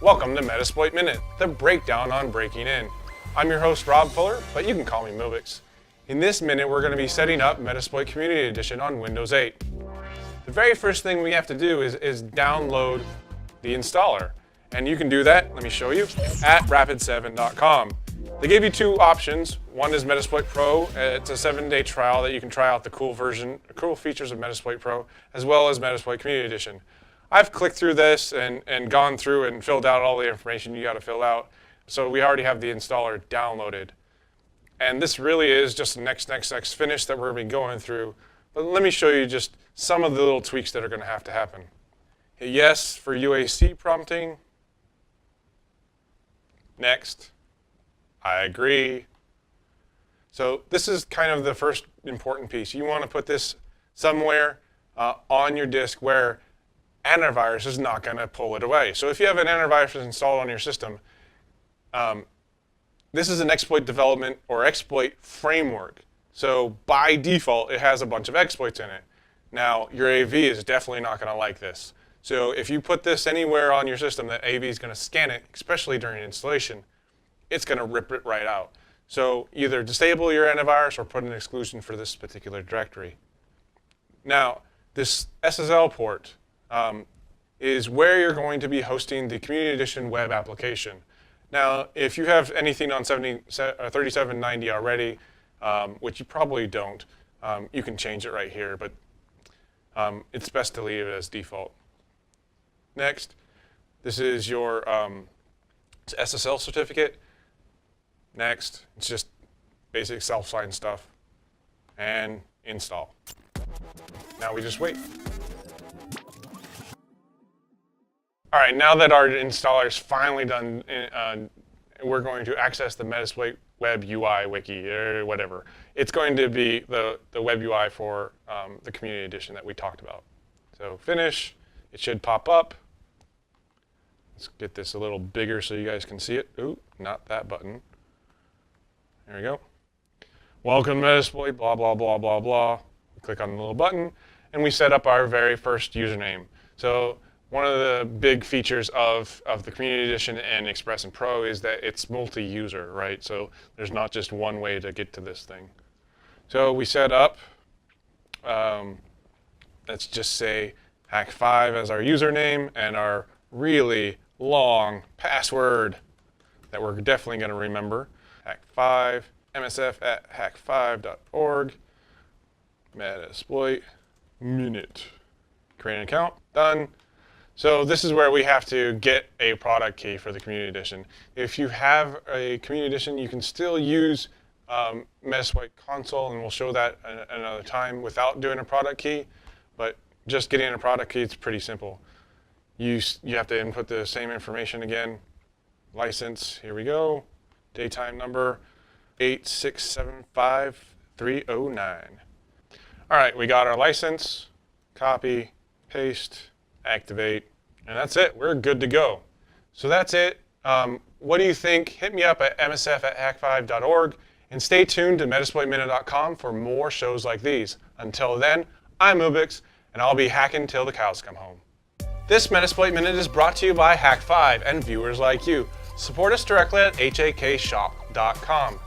Welcome to Metasploit Minute, the breakdown on breaking in. I'm your host Rob Fuller, but you can call me Mubix. In this minute, we're going to be setting up Metasploit Community Edition on Windows 8. The very first thing we have to do is download the installer. And you can do that, let me show you, at rapid7.com. They gave you two options. One is Metasploit Pro. It's a 7-day trial that you can try out the cool features of Metasploit Pro, as well as Metasploit Community Edition. I've clicked through this and gone through and filled out all the information you got to fill out. So we already have the installer downloaded. And this really is just next finish that we're going to be going through. But let me show you just some of the little tweaks that are going to happen. Hit yes for UAC prompting. Next. I agree. So this is kind of the first important piece. You want to put this somewhere on your disk where antivirus is not going to pull it away. So if you have an antivirus installed on your system, this is an exploit development or exploit framework. So by default, it has a bunch of exploits in it. Now, your AV is definitely not going to like this. So if you put this anywhere on your system that AV is going to scan it, especially during installation, it's going to rip it right out. So either disable your antivirus or put an exclusion for this particular directory. Now, this SSL port is where you're going to be hosting the Community Edition web application. Now, if you have anything on 3790 already, which you probably don't, you can change it right here, but it's best to leave it as default. Next, this is your SSL certificate. Next, it's just basic self-sign stuff. And install. Now we just wait. All right, now that our installer is finally done, we're going to access the Metasploit Web UI wiki or whatever. It's going to be the web UI for the Community Edition that we talked about. So finish, it should pop up. Let's get this a little bigger so you guys can see it. Ooh, not that button. There we go. Welcome to Metasploit, blah, blah, blah, blah, blah. We click on the little button, and we set up our very first username. So one of the big features of the Community Edition and Express and Pro is that it's multi-user, right? So there's not just one way to get to this thing. So we set up, let's just say hack5 as our username and our really long password that we're definitely going to remember. Hack5, msf@hack5.org, Metasploit Minute. Create an account, done. So this is where we have to get a product key for the Community Edition. If you have a Community Edition, you can still use Metasploit console, and we'll show that another time without doing a product key. But just getting a product key, it's pretty simple. You have to input the same information again. License, here we go. Daytime number 8675309. All right, we got our license. Copy, paste, activate, and that's it. We're good to go. So that's it. What do you think? Hit me up at msf@hack5.org and stay tuned to metasploitminute.com for more shows like these. Until then, I'm Mubix, and I'll be hacking till the cows come home. This Metasploit Minute is brought to you by Hack5 and viewers like you. Support us directly at hakshop.com.